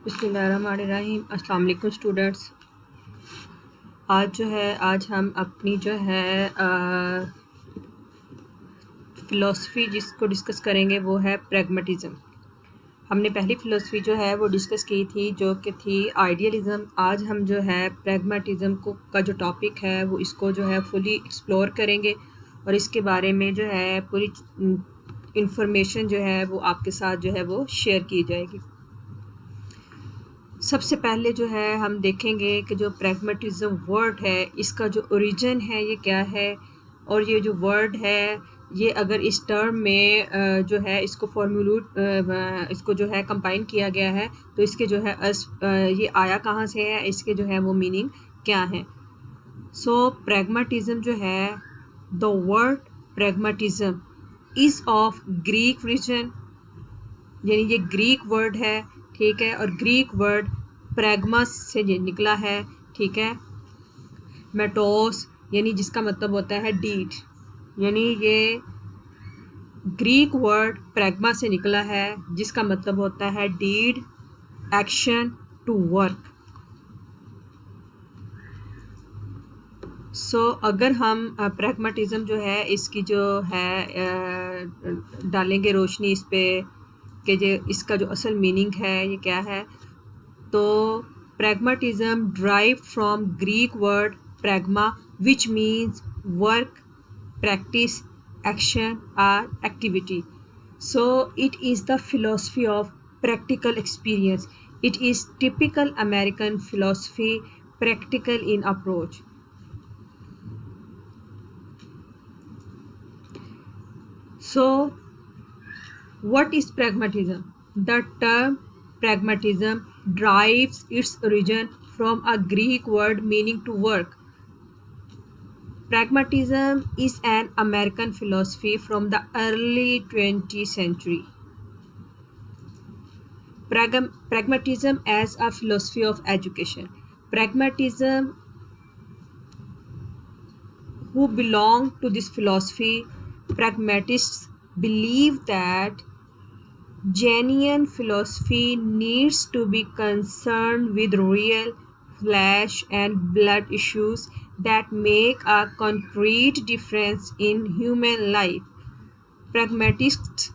बिस्मिल्लाहिर्रहमानिर्रहीम। अस्सलाम वालेकुम स्टूडेंट्स। आज हम अपनी फ़िलासफ़ी जिसको डिस्कस करेंगे वो है प्रैग्मेटिज़म। हमने पहली फ़िलासफ़ी जो है वो डिस्कस की थी जो कि थी आइडियलिज़म। आज हम जो है प्रैग्मेटिज़म को का जो टॉपिक है वो इसको जो है फुली एक्सप्लोर करेंगे और इसके बारे में जो है पूरी इंफॉर्मेशन जो है वो आपके साथ जो है वो शेयर की जाएगी। सबसे पहले जो है हम देखेंगे कि जो प्रैग्मेटिज़म वर्ड है इसका जो ओरिजिन है ये क्या है, और ये जो वर्ड है ये अगर इस टर्म में जो है इसको इसको जो है कंबाइन किया गया है तो इसके जो है ये आया कहाँ से है, इसके जो है वो मीनिंग क्या है। सो प्रैग्मेटिज़म जो है, the word pragmatism is of Greek region, यानी ये ग्रीक वर्ड है, ठीक है। और ग्रीक वर्ड प्रैग्मस से ये निकला है, ठीक है। मेटोस यानी जिसका मतलब होता है डीड, यानी ये ग्रीक वर्ड प्रैग्मा से निकला है जिसका मतलब होता है डीड, एक्शन, टू वर्क। सो अगर हम प्रैग्मेटिज़म जो है इसकी जो है डालेंगे रोशनी इस पे कि जो इसका जो असल मीनिंग है ये क्या है, तो pragmatism derived from Greek word pragma, which means work, practice, action or activity. So it is the philosophy of practical experience. It is typical American philosophy, practical in approach. So what is pragmatism? The term pragmatism derives its origin from a Greek word meaning to work. Pragmatism is an American philosophy from the early 20th century. Pragmatism as a philosophy of education. Pragmatism, who belong to this philosophy, pragmatists believe that genuine philosophy needs to be concerned with real flesh and blood issues that make a concrete difference in human life. Pragmatists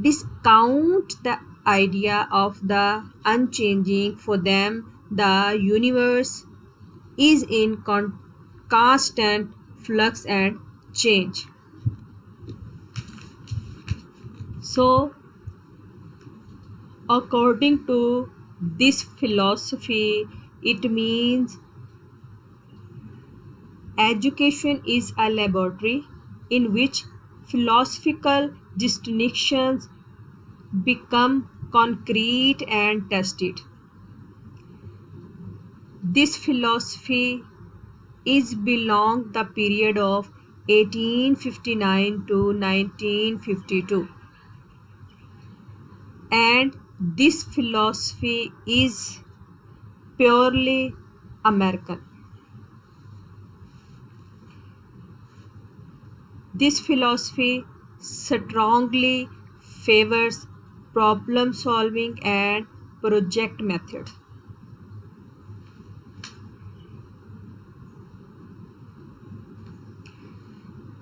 discount the idea of the unchanging. For them, the universe is in constant flux and change. So according to this philosophy, it means education is a laboratory in which philosophical distinctions become concrete and tested. This philosophy is belong the period of 1859 to 1952. And this philosophy is purely American. This philosophy strongly favors problem solving and project method.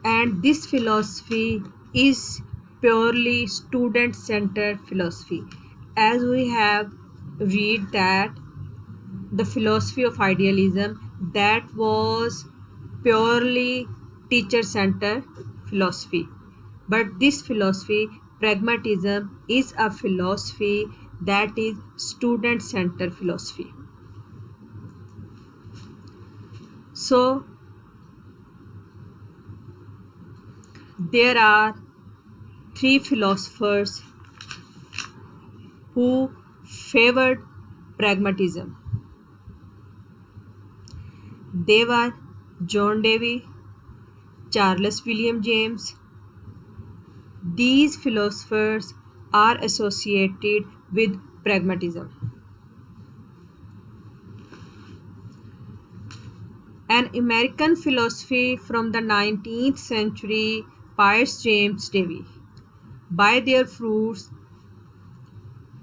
And this philosophy is purely student-centered philosophy. As we have read that the philosophy of idealism, that was purely teacher-centered philosophy. But this philosophy, pragmatism, is a philosophy that is student-centered philosophy. So there are three philosophers who favored pragmatism. They were John Dewey, Charles William James. These philosophers are associated with pragmatism. An American philosophy from the 19th century, Piers James Davy. By their fruits,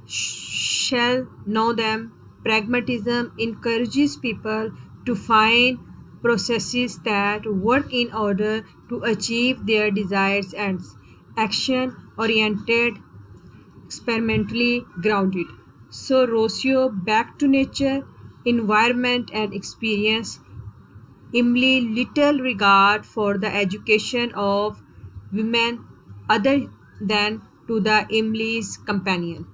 shall know them. Pragmatism encourages people to find processes that work in order to achieve their desired ends. Action oriented, experimentally grounded. So, Rousseau, back to nature, environment, and experience. Emily, little regard for the education of women other than to the Emily's companion.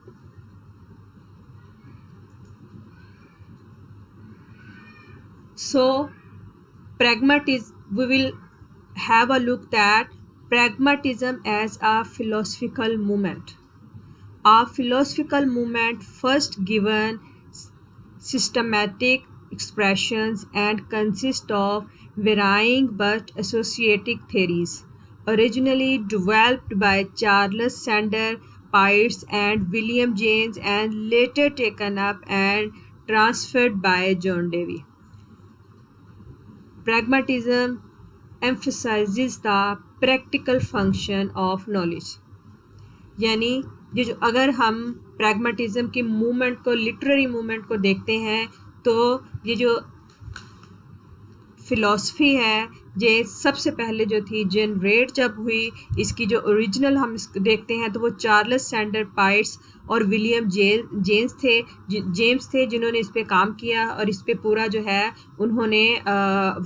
So, pragmatism, we will have a look at pragmatism as a philosophical movement. A philosophical movement first given systematic expressions and consist of varying but associated theories, originally developed by Charles Sanders Peirce and William James and later taken up and transferred by John Dewey. Pragmatism emphasizes the practical function of knowledge. यानी ये जो अगर हम pragmatism की movement को, literary movement को देखते हैं, तो ये जो फ़िलॉसफी है ये सबसे पहले जो थी जनरेट जब हुई, इसकी जो ओरिजिनल हम देखते हैं तो वो चार्ल्स सैंडर पाइट्स और विलियम जेम्स थे जिन्होंने इस पे काम किया और इस पे पूरा जो है उन्होंने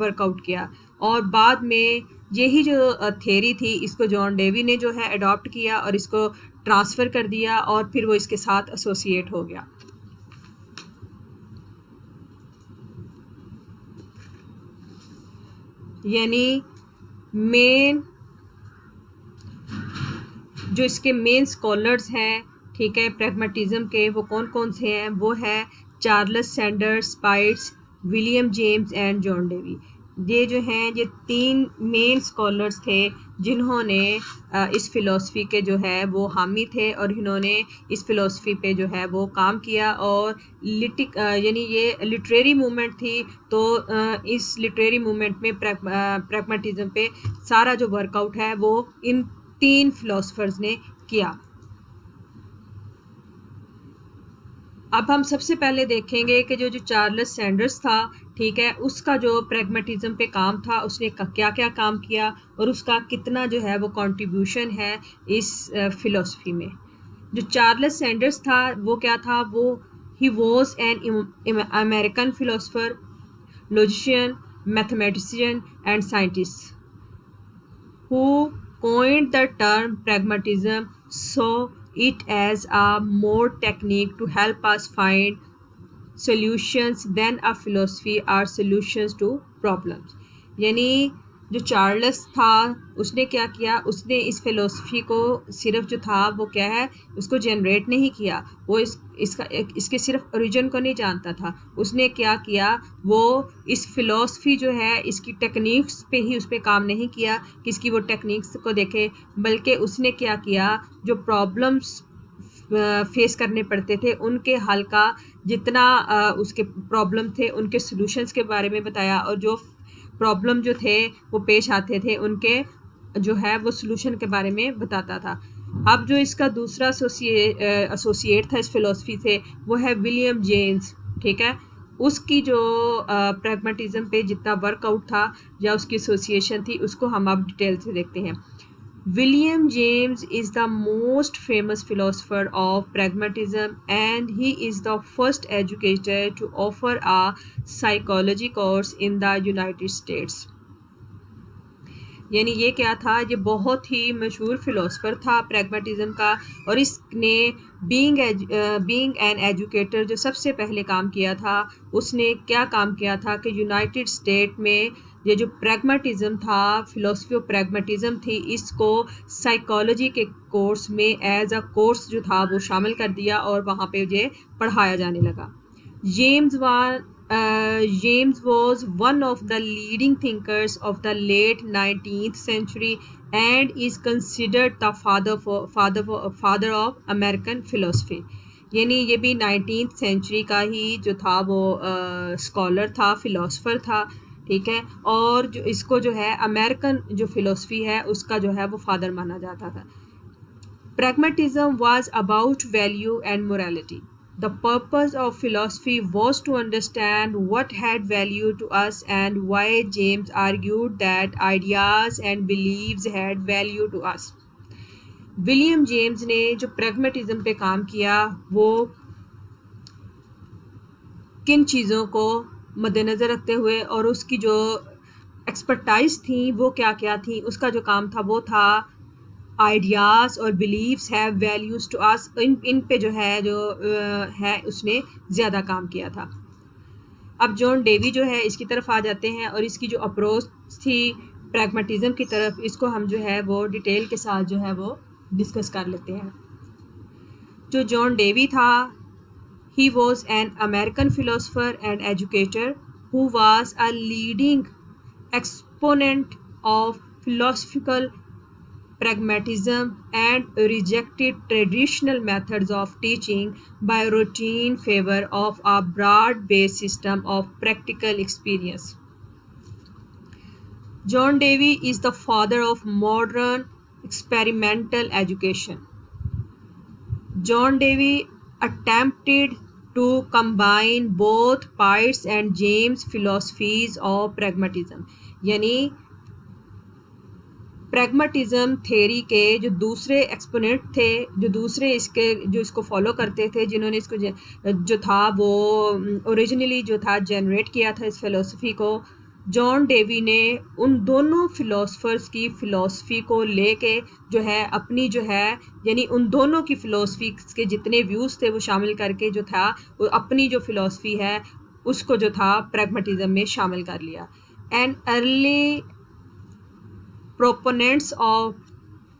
वर्कआउट किया। और बाद में यही जो थ्योरी थी इसको जॉन डेवी ने जो है अडॉप्ट किया और इसको ट्रांसफ़र कर दिया और फिर वो इसके साथ एसोसिएट हो गया। यानी मेन जो इसके मेन स्कॉलर्स हैं, ठीक है, प्रैग्मेटिज्म के, वो कौन कौन से हैं? वो है Charles Sanders Peirce, William James and John Dewey. ये जो हैं ये तीन मेन स्कॉलर्स थे जिन्होंने इस फ़िलॉसफी के जो है वो हामी थे और इन्होंने इस फ़िलॉसफी पे जो है वो काम किया। और यानी ये लिटरेरी मूवमेंट थी, तो इस लिटरेरी मूवमेंट में प्रैग्मेटिज्म पे सारा जो वर्कआउट है वो इन तीन फ़िलॉसफर्स ने किया। अब हम सबसे पहले देखेंगे कि जो चार्ल्स सैंडर्स था, ठीक है, उसका जो प्रैग्मेटिज्म पे काम था, उसने क्या क्या काम किया और उसका कितना जो है वो कंट्रीब्यूशन है इस फ़िलॉसफी में। जो चार्ल्स सैंडर्स था वो क्या था? वो he was an American philosopher, logician, mathematician and scientist who coined the term pragmatism, saw it as a more technique to help us find solutions than a philosophy or solutions to problems। यानी जो Charles था उसने क्या किया? उसने इस philosophy को सिर्फ जो था वो क्या है, उसको जनरेट नहीं किया, वो इसके सिर्फ ओरिजिन को नहीं जानता था। उसने क्या किया? वो इस फ़िलॉसफी जो है इसकी टेक्निक्स पे ही उस पर काम नहीं किया कि इसकी वो टेक्निक्स को देखे, बल्कि उसने क्या किया? जो प्रॉब्लम्स फेस करने पड़ते थे उनके हल का जितना उसके प्रॉब्लम थे उनके सॉल्यूशंस के बारे में बताया, और जो प्रॉब्लम जो थे वो पेश आते थे उनके जो है वो सॉल्यूशन के बारे में बताता था। अब जो इसका दूसरा एसोसिएट था इस फ़िलॉसफी से वो है विलियम जेम्स, ठीक है। उसकी जो प्रैग्मेटिज्म पे जितना वर्कआउट था या उसकी एसोसिएशन थी उसको हम अब डिटेल से देखते हैं। William James is the most famous philosopher of pragmatism and he is the first educator to offer a psychology course in the United States। यानी ये क्या था? ये बहुत ही मशहूर फ़िलोसफर था प्रैग्मेटिज्म का, और इसने बीइंग एन एजुकेटर जो सबसे पहले काम किया था, उसने क्या काम किया था कि यूनाइटेड स्टेट में ये जो प्रैग्मेटिज्म था, फ़िलॉसफी ऑफ प्रैग्मेटिज्म थी, इसको साइकोलॉजी के कोर्स में एज अ कोर्स जो था वो शामिल कर दिया और वहाँ पे ये पढ़ाया जाने लगा। James was one of the leading thinkers of the late 19th century and is considered the father of American philosophy। यानी ये भी 19th सेंचुरी का ही जो था वो स्कॉलर था, फ़िलोसफर था, ठीक है, और जो इसको जो है अमेरिकन जो फ़िलॉसफी है उसका जो है वो फादर माना जाता था। Pragmatism was about value and morality. The purpose of philosophy was to understand what had value to us and why James argued that ideas and beliefs had value to us. William James ने जो pragmatism पे काम किया वो किन चीज़ों को मद्देनज़र रखते हुए और उसकी जो एक्सपर्टाइज थी वो क्या क्या थी, उसका जो काम था वो था आइडियाज़ और beliefs have values to us, इन पे जो है उसने ज़्यादा काम किया था। अब जॉन डेवी जो है इसकी तरफ आ जाते हैं और इसकी जो अप्रोच थी प्रैग्मेटिज्म की तरफ, इसको हम जो है वो डिटेल के साथ जो है वो डिस्कस कर लेते हैं। जो जॉन डेवी था, he was an American philosopher and educator who was a leading exponent of philosophical pragmatism and rejected traditional methods of teaching by routine favor of a broad-based system of practical experience. John Dewey is the father of modern experimental education. John Dewey attempted to combine both Peirce and James philosophies of pragmatism, यानी pragmatism theory के जो दूसरे exponent थे, जो इसको follow करते थे, जिन्होंने इसको जो था वो ओरिजिनली जो था जनरेट किया था इस फिलोसफी को, जॉन डेवी ने उन दोनों फिलोसफर्स की फ़िलासफ़ी को लेके जो है अपनी जो है यानी उन दोनों की फ़िलासफ़ी के जितने व्यूज़ थे वो शामिल करके जो था वो अपनी जो फ़िलासफ़ी है उसको जो था प्रैग्मेटिज्म में शामिल कर लिया। And early proponents of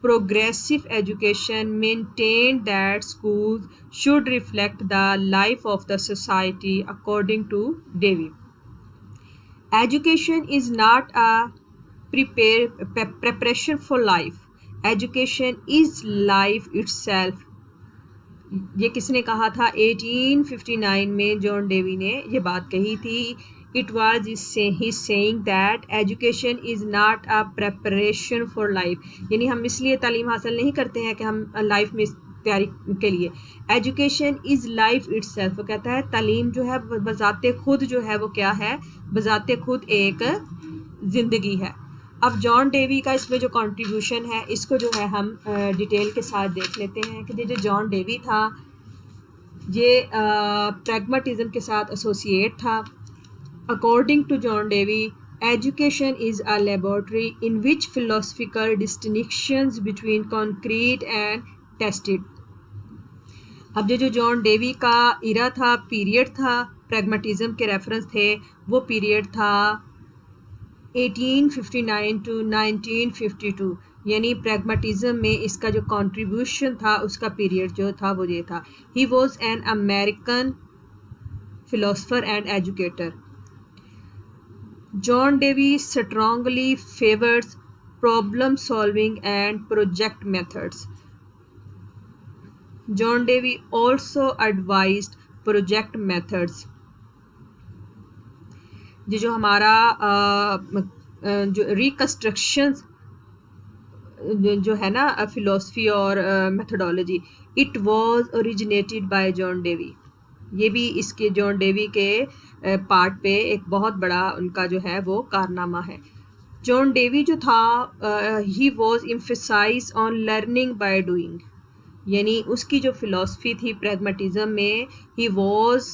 progressive education maintained that schools should reflect the life of the society. According to Davy, education is not a preparation for life. Education is life itself. ये किसने कहा था? 1859 में John Dewey ने ये बात कही थी। It was his saying that education is not a preparation for life, यानी हम इसलिए तालीम हासिल नहीं करते हैं कि हम लाइफ में तैयारी के लिए। एजुकेशन इज़ लाइफ इट्सेल्फ, वो कहता है तालीम जो है बजाते खुद जो है वो क्या है, बजाते खुद एक ज़िंदगी है। अब जॉन डेवी का इसमें जो कंट्रीब्यूशन है इसको जो है हम डिटेल के साथ देख लेते हैं कि जो जॉन डेवी था ये प्रैग्मेटिज्म के साथ एसोसिएट था। According to John Dewey, education is a laboratory in which philosophical distinctions between concrete and tested. अब जो जॉन डेवी का इरा था, पीरियड था, प्रैग्मेटिज्म के रेफरेंस थे, वो पीरियड था 1859 to 1952, यानी प्रैग्मेटिज्म में इसका जो कंट्रीब्यूशन था उसका पीरियड जो था वो ये था। He was an American philosopher and educator. John Dewey strongly favors problem solving and project methods. John Dewey also advised project methods. जो हमारा जो रिकन्स्ट्रक्शन जो है ना फिलोसफी और methodology, it was originated bye John Dewey. ये भी इसके जॉन डेवी के पार्ट पे एक बहुत बड़ा उनका जो है वो कारनामा है। जॉन डेवी जो था he was emphasise on learning by doing, यानी उसकी जो फिलॉसफी थी प्रैग्मेटिज्म में, he was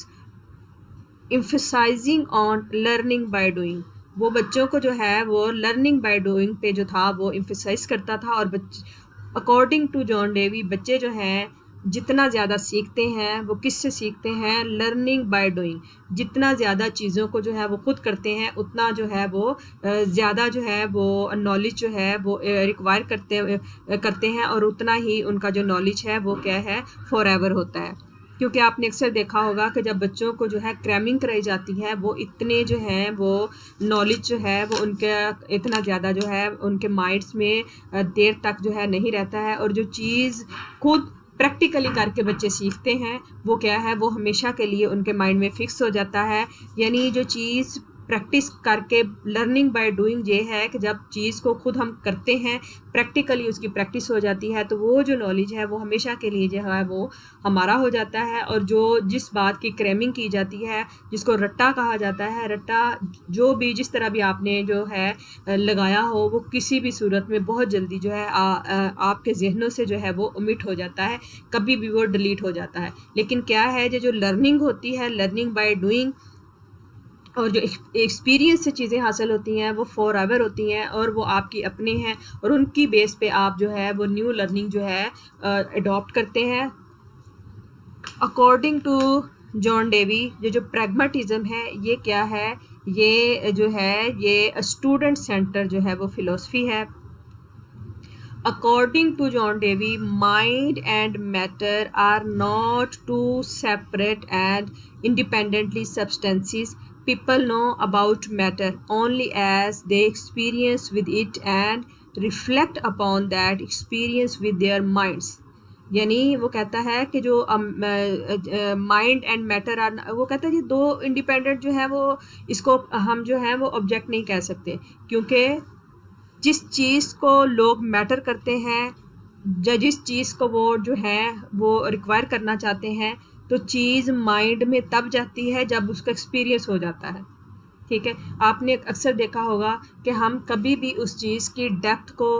emphasising on learning by doing. वो बच्चों को जो है वो लर्निंग बाय डूइंग पे जो था वो एम्फसाइज करता था। और अकॉर्डिंग टू जॉन डेवी बच्चे जो हैं जितना ज़्यादा सीखते हैं वो किससे सीखते हैं? Learning by doing. जितना ज़्यादा चीज़ों को जो है वो खुद करते हैं उतना जो है वो ज़्यादा जो है वो नॉलेज जो है वो रिक्वायर करते हैं और उतना ही उनका जो नॉलेज है वो क्या है, फॉर एवर होता है। क्योंकि आपने अक्सर देखा होगा कि जब बच्चों को जो है क्रैमिंग कराई जाती है वो इतने जो हैं वो नॉलेज जो है वो उनके इतना ज़्यादा जो है उनके माइंड्स में देर तक जो है नहीं रहता है। और जो चीज़ खुद प्रैक्टिकली करके बच्चे सीखते हैं वो क्या है, वो हमेशा के लिए उनके माइंड में फ़िक्स हो जाता है। यानी जो चीज़ प्रैक्टिस करके लर्निंग बाय डूइंग ये है कि जब चीज़ को खुद हम करते हैं, प्रैक्टिकली उसकी प्रैक्टिस हो जाती है, तो वो जो नॉलेज है वो हमेशा के लिए जो है वो हमारा हो जाता है। और जो जिस बात की क्रैमिंग की जाती है, जिसको रट्टा कहा जाता है, रट्टा जो भी जिस तरह भी आपने जो है लगाया हो, वो किसी भी सूरत में बहुत जल्दी जो है आपके जहनों से जो है वो ओमिट हो जाता है, कभी भी वो डिलीट हो जाता है। लेकिन क्या है, जो लर्निंग होती है, लर्निंग बाय डूइंग, और जो एक्सपीरियंस से चीज़ें हासिल होती हैं वो फॉर एवर होती हैं और वो आपकी अपनी हैं, और उनकी बेस पे आप जो है वो न्यू लर्निंग जो है अडॉप्ट करते हैं। अकॉर्डिंग टू जॉन डेवी, ये जो प्रैग्मेटिज्म है ये क्या है, ये जो है ये स्टूडेंट सेंटर जो है वो फिलोसफी है। According to John Davy, mind and matter are not two separate and independently substances. People know about matter only as they experience with it and reflect upon that experience with their minds. यानी वो कहता है कि जो mind and matter are, वो कहता है ये दो इंडिपेंडेंट जो है वो, इसको हम जो है वो ऑब्जेक्ट नहीं कह सकते, क्योंकि जिस चीज़ को लोग मैटर करते हैं, जिस चीज़ को वो जो है वो रिक्वायर करना चाहते हैं, तो चीज़ माइंड में तब जाती है जब उसका एक्सपीरियंस हो जाता है। ठीक है, आपने अक्सर देखा होगा कि हम कभी भी उस चीज़ की डेप्थ को,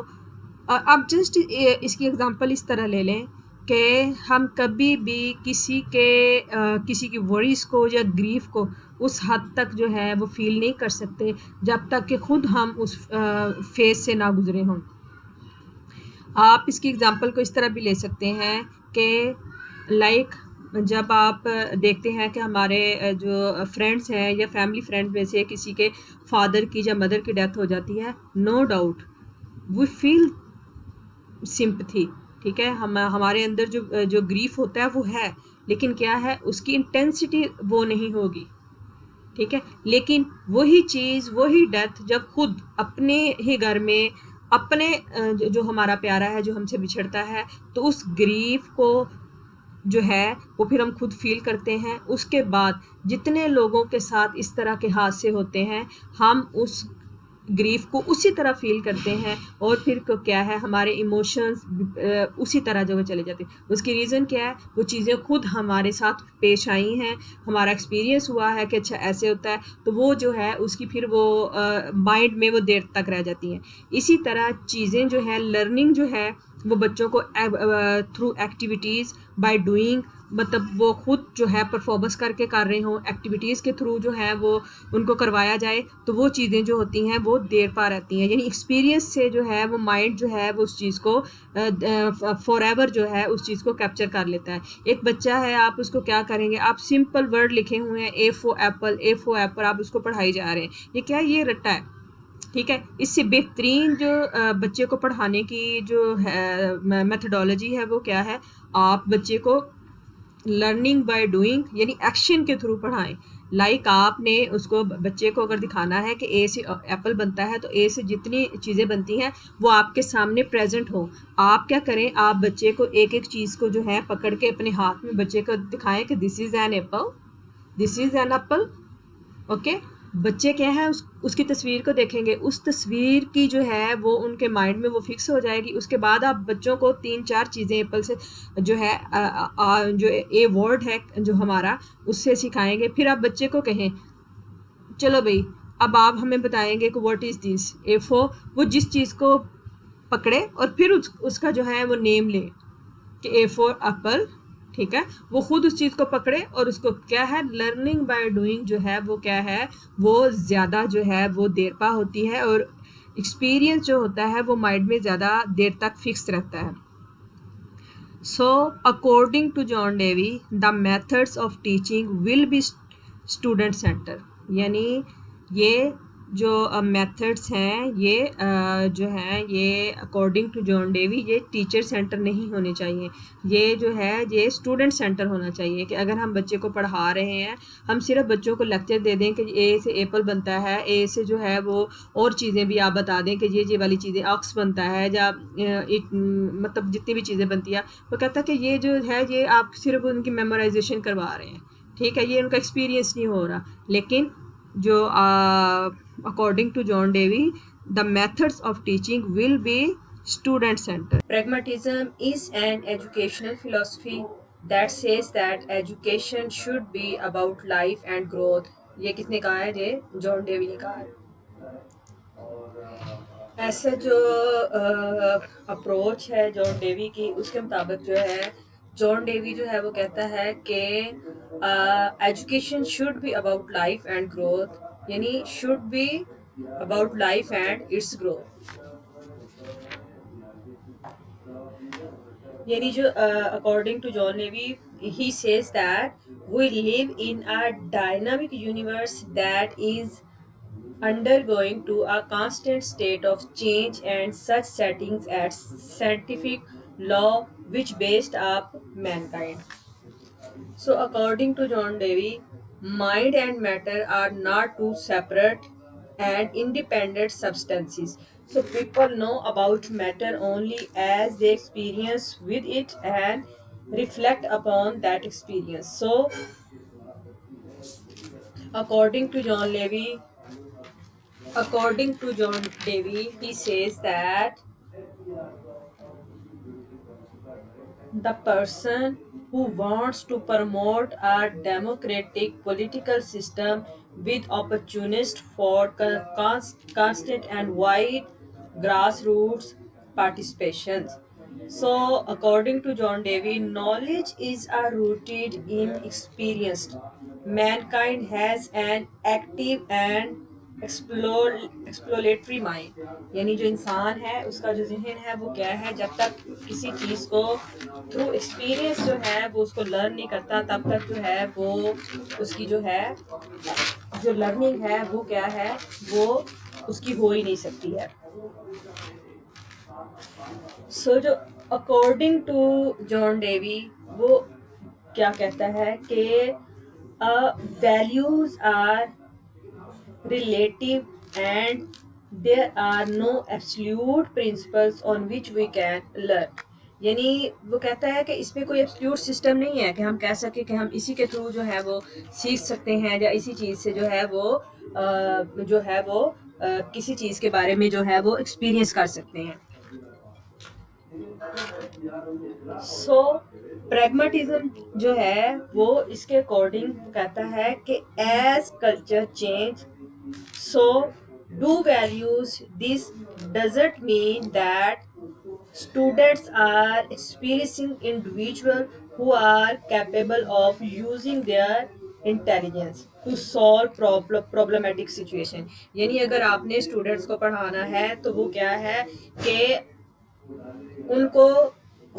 आप जस्ट इसकी एग्जांपल इस तरह ले लें कि हम कभी भी किसी की वरीज़ को या ग्रीफ को उस हद तक जो है वो फील नहीं कर सकते जब तक कि खुद हम उस फेज से ना गुजरे हों। आप इसकी एग्जांपल को इस तरह भी ले सकते हैं कि जब आप देखते हैं कि हमारे जो फ्रेंड्स हैं या फैमिली फ्रेंड्स में से किसी के फादर की या मदर की डेथ हो जाती है, no doubt we feel sympathy. ठीक है, हमारे अंदर जो ग्रीफ होता है वो है, लेकिन क्या है, उसकी इंटेंसिटी वो नहीं होगी। ठीक है, लेकिन वही चीज़, वही डेथ जब खुद अपने ही घर में अपने जो हमारा प्यारा है जो हमसे बिछड़ता है, तो उस ग्रीफ को जो है वो फिर हम खुद फील करते हैं। उसके बाद जितने लोगों के साथ इस तरह के हादसे होते हैं, हम उस ग्रीफ को उसी तरह फील करते हैं, और फिर क्या है, हमारे इमोशंस उसी तरह जो चले जाते हैं। उसकी रीज़न क्या है, वो चीज़ें खुद हमारे साथ पेश आई हैं, हमारा एक्सपीरियंस हुआ है कि अच्छा ऐसे होता है, तो वो जो है उसकी फिर वो माइंड में वो देर तक रह जाती हैं। इसी तरह चीज़ें जो है, लर्निंग जो है वो बच्चों को थ्रू एक्टिविटीज़ बाय डूइंग, मतलब वो खुद जो है परफॉर्मेंस करके कर रहे हों, एक्टिविटीज़ के थ्रू जो है वो उनको करवाया जाए, तो वो चीज़ें जो होती हैं वो देर पा रहती हैं। यानी एक्सपीरियंस से जो है वो माइंड जो है वो उस चीज़ को फॉर एवर जो है उस चीज़ को कैप्चर कर लेता है। एक बच्चा है, आप उसको क्या करेंगे, आप सिंपल वर्ड लिखे हुए हैं, A for Apple, A for Apple, आप उसको पढ़ाई जा रहे हैं, ये क्या है, ये रट्टा है। ठीक है, इससे बेहतरीन जो बच्चे को पढ़ाने की जो है मेथडोलॉजी है वो क्या है, आप बच्चे को लर्निंग बाय डूइंग यानी एक्शन के थ्रू पढ़ाएं। आपने उसको, बच्चे को अगर दिखाना है कि ए से एप्पल बनता है, तो ए से जितनी चीज़ें बनती हैं वो आपके सामने प्रेजेंट हो। आप क्या करें, आप बच्चे को एक एक चीज़ को जो है पकड़ के अपने हाथ में बच्चे को दिखाएं कि this is an apple, this is an apple. Okay, बच्चे क्या है उसकी तस्वीर को देखेंगे, उस तस्वीर की जो है वो उनके माइंड में वो फिक्स हो जाएगी। उसके बाद आप बच्चों को 3-4 चीज़ें एप्पल से जो है जो ए वर्ड है जो हमारा, उससे सिखाएंगे। फिर आप बच्चे को कहें, चलो भाई अब आप हमें बताएंगे कि what is this, A for, वो जिस चीज़ को पकड़े और फिर उसका जो है वो नेम ले कि ए फॉर एप्पल। ठीक है, वो खुद उस चीज़ को पकड़े और उसको क्या है, लर्निंग बाय डूइंग जो है वो क्या है, वो ज़्यादा जो है वो देर पा होती है, और एक्सपीरियंस जो होता है वो माइंड में ज़्यादा देर तक फिक्स रहता है। So according to John Dewey, the methods of teaching will be student centre. यानी ये जो मेथड्स हैं ये जो हैं ये अकॉर्डिंग टू जॉन डेवी ये टीचर सेंटर नहीं होने चाहिए, ये जो है ये स्टूडेंट सेंटर होना चाहिए। कि अगर हम बच्चे को पढ़ा रहे हैं, हम सिर्फ बच्चों को लेक्चर दे दें कि ए से एप्पल बनता है, ए से जो है वो और चीज़ें भी आप बता दें कि ये वाली चीज़ें, ऑक्स बनता है, या मतलब जितनी भी चीज़ें बनती है, वो कहता है कि ये जो है ये आप सिर्फ उनकी मेमोराइजेशन करवा रहे हैं। ठीक है, ये उनका एक्सपीरियंस नहीं हो रहा। लेकिन जो according to John Dewey, the methods of teaching will be student centered. Pragmatism is an educational philosophy that says that education should be about life and growth. ये किसने कहा है? ये जॉन डेवी ने कहा है. ऐसा जो अप्रोच है जॉन डेवी की, उसके मुताबिक जो है जॉन डेवी जो है वो कहता है कि education should be about life and growth, यानी should be about life and its growth. यानी जो according to John Dewey, he says that we live in a dynamic universe that is undergoing to a constant state of change, and such settings as scientific law which based up mankind. So according to John Dewey, mind and matter are not two separate and independent substances. So people know about matter only as they experience with it and reflect upon that experience. So according to John Dewey, he says that the person who wants to promote a democratic political system with opportunities for constant and wide grassroots participation. So, according to John Dewey, knowledge is rooted in experience. Mankind has an active and exploratory mind, यानी जो इंसान है उसका जो जहन है वो क्या है, जब तक किसी चीज़ को थ्रू एक्सपीरियंस जो है वो उसको लर्न नहीं करता, तब तक जो है वो उसकी जो है जो लर्निंग है वो क्या है, वो उसकी हो ही नहीं सकती है. सो जो अकॉर्डिंग टू जॉन डेवी वो क्या कहता है कि values are relative and there are no absolute principles on which we can learn. यानी वो कहता है कि इसमें कोई एब्सोल्यूट सिस्टम नहीं है कि हम कह सके कि हम इसी के थ्रू जो है वो सीख सकते हैं, या इसी चीज़ से जो है वो किसी चीज़ के बारे में जो है वो एक्सपीरियंस कर सकते हैं. सो प्रैग्मेटिज्म जो है वो इसके अकॉर्डिंग कहता है कि as culture change, so do values. This doesn't mean that students are experiencing individuals who are capable of using their intelligence to solve problematic situation. यानी अगर आपने स्टूडेंट्स को पढ़ाना है तो वो क्या है कि उनको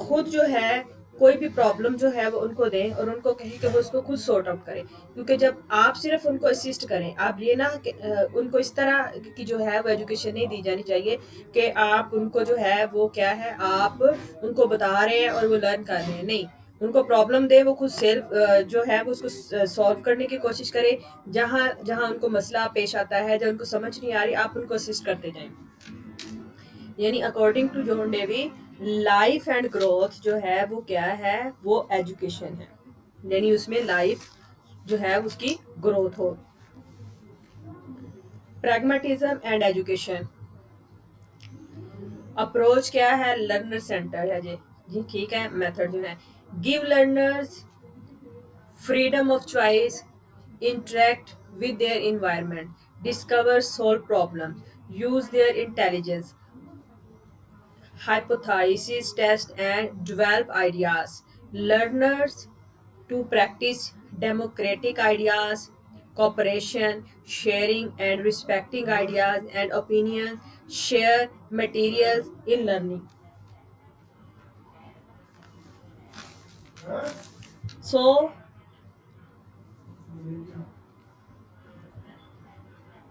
खुद जो है कोई भी प्रॉब्लम जो है वो उनको दें और उनको कहें कि वो उसको खुद सॉर्ट आउट करें. क्योंकि जब आप सिर्फ उनको असिस्ट करें, आप ये ना कि उनको इस तरह की जो है वो एजुकेशन नहीं दी जानी चाहिए कि आप उनको जो है वो क्या है आप उनको बता रहे हैं और वो लर्न कर रहे हैं. नहीं, उनको प्रॉब्लम दे, वो खुद सेल्फ जो है वो उसको सॉल्व करने की कोशिश करें. जहाँ जहाँ उनको मसला पेश आता है, जब उनको समझ नहीं आ रही, आप उनको असिस्ट करते जाएं. यानी according to John Dewey life and growth जो है वो क्या है, वो एजुकेशन है. यानी उसमें लाइफ जो है उसकी ग्रोथ हो. प्रैग्मेटिज्म एंड एजुकेशन अप्रोच क्या है, लर्नर सेंटर है जी ठीक है. मेथड जो है, give learners freedom of choice, interact with their environment, discover solve problem, use their intelligence, hypothesis test and develop ideas. Learners to practice democratic ideas, cooperation, sharing and respecting ideas and opinions, share materials in learning. So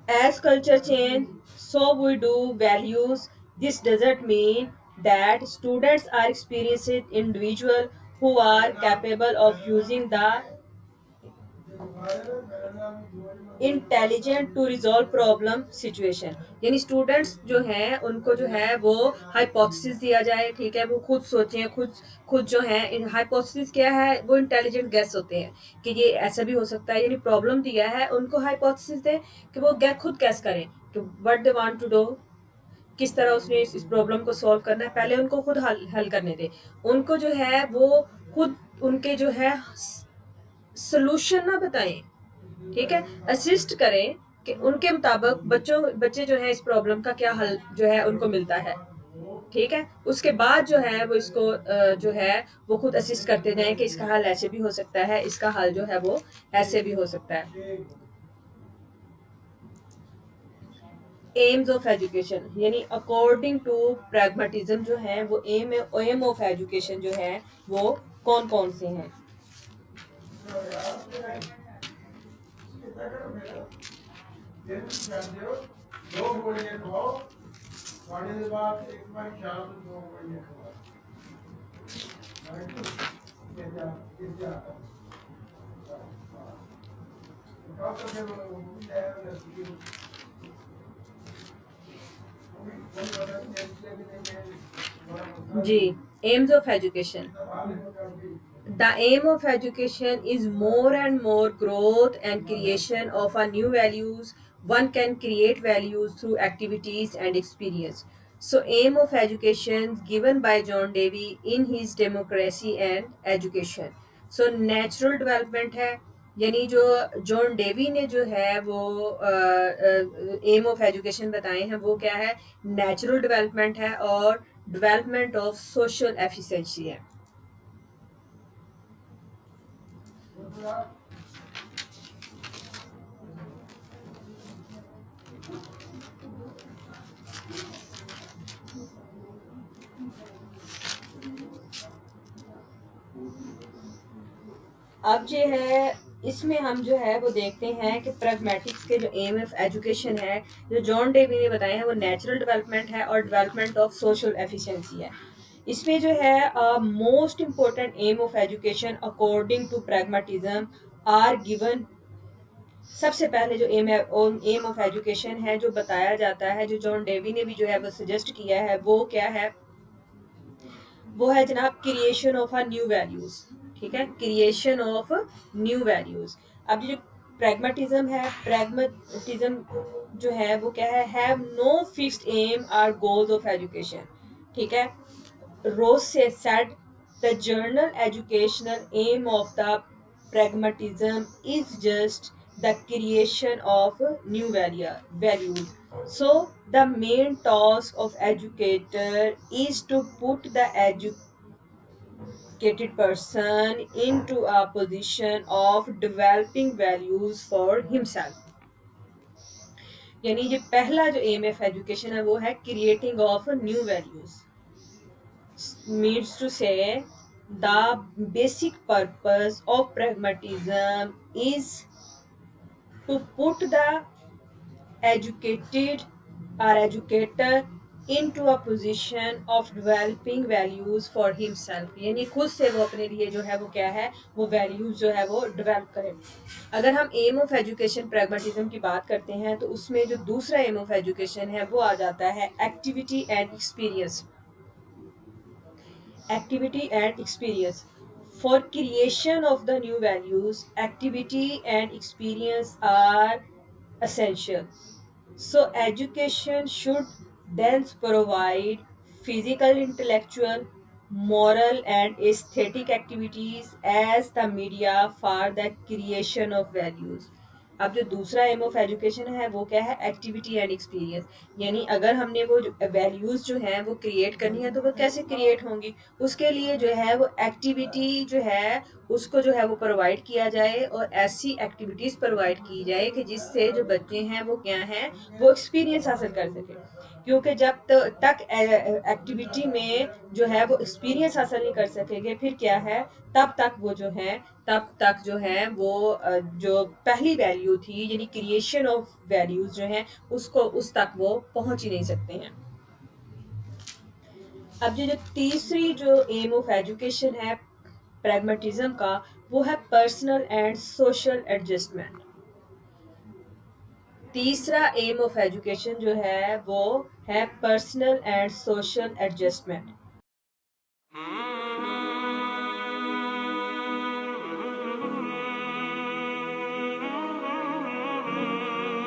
as culture change, so we do values. This doesn't mean that students are experiencing individuals who are capable of using the intelligent to resolve problem situation, यानी students जो हैं उनको जो है वो hypothesis दिया जाए, ठीक है, वो खुद सोचें, खुद खुद जो है हाइपोथेसिस क्या है, वो इंटेलिजेंट गेस होते हैं कि ये ऐसा भी हो सकता है, यानी प्रॉब्लम दिया है उनको हाइपोथेसिस दें कि वो खुद गैस करें कि what they want to do, किस तरह उसने इस प्रॉब्लम को सॉल्व करना है, पहले उनको खुद हल करने दें, उनको जो है वो खुद उनके जो है सोल्यूशन ना बताएं, ठीक है, असिस्ट करें कि उनके मुताबिक बच्चे जो है इस प्रॉब्लम का क्या हल जो है उनको मिलता है, ठीक है, उसके बाद जो है वो इसको जो है वो खुद असिस्ट करते जाएं कि इसका हल ऐसे भी हो सकता है, इसका हल जो है वो ऐसे भी हो सकता है। एम्स ऑफ एजुकेशन, यानी अकॉर्डिंग टू प्रैग्मेटिज्म जो है वो एम ऑफ एजुकेशन जो है वो कौन कौन से हैं। जी, aims of education, the aim of education is more and more growth and creation of a new values. One can create values through activities and experience. So aim of education given by John Dewey in his Democracy and Education. So natural development है, यानी जो John Dewey ने जो है वो M of education बताए हैं वो क्या है, नेचुरल डेवलपमेंट है और डेवलपमेंट ऑफ सोशल एफिशिएंसी है। अब जो है इसमें हम जो है वो देखते हैं कि प्रैग्मेटिक्स के जो एम ऑफ एजुकेशन है जो जॉन डेवी ने बताए हैं वो नेचुरल डेवलपमेंट है और डेवलपमेंट ऑफ सोशल एफिशिएंसी है। इसमें जो है most important aim of education according to pragmatism are given. सबसे पहले जो एम ऑफ एजुकेशन है जो बताया जाता है, जो जॉन डेवी ने भी जो है वो सजेस्ट किया है, वो क्या है, वो है जनाब creation of a new values, ठीक है, क्रिएशन ऑफ न्यू वैल्यूज। अब जो प्रैग्मेटिज्म है, प्रैग्मेटिज्म जो है वो क्या है, have no fixed aim or goals of education, ठीक है। रोज से said the general educational aim of the pragmatism is just the creation of new values. So the main task of educator is to put the educated person into a position of developing values for himself। यानी ये पहला जो M of education है वो है creating of new values, means to say the basic purpose of pragmatism is to put the educated or educator into a position of developing values for himself, यानी खुद से वो अपने लिए जो है वो क्या है, वो वैल्यूज जो है वो डेवलप करे। अगर हम एम ऑफ एजुकेशन प्रैग्मेटिज्म की बात करते हैं तो उसमें जो दूसरा एम ऑफ एजुकेशन है वो आ जाता है activity and experience. Activity and experience. For creation of the new values, activity and experience are essential. So education should then provide physical, intellectual, moral and aesthetic activities as the media for the creation of values. अब जो दूसरा M of education है वो क्या है, activity and experience, यानी अगर हमने वो वैल्यूज जो हैं वो क्रिएट करनी है तो वो कैसे क्रिएट होंगी, उसके लिए जो है वो एक्टिविटी जो है उसको जो है वो प्रोवाइड किया जाए और ऐसी एक्टिविटीज प्रोवाइड की जाए कि जिससे जो बच्चे हैं वो क्या हैं, वो एक्सपीरियंस हासिल कर सके, क्योंकि जब तक एक्टिविटी में जो है वो एक्सपीरियंस हासिल नहीं कर सकेंगे फिर क्या है, तब तक वो जो है तब तक जो है वो जो पहली वैल्यू थी यानी क्रिएशन ऑफ वैल्यूज जो है उसको उस तक वो पहुंच ही नहीं सकते हैं। अब जो तीसरी जो एम ऑफ एजुकेशन है प्रैग्मेटिज्म का वो है पर्सनल एंड सोशल एडजस्टमेंट। तीसरा एम ऑफ एजुकेशन जो है वो है पर्सनल एंड सोशल एडजस्टमेंट।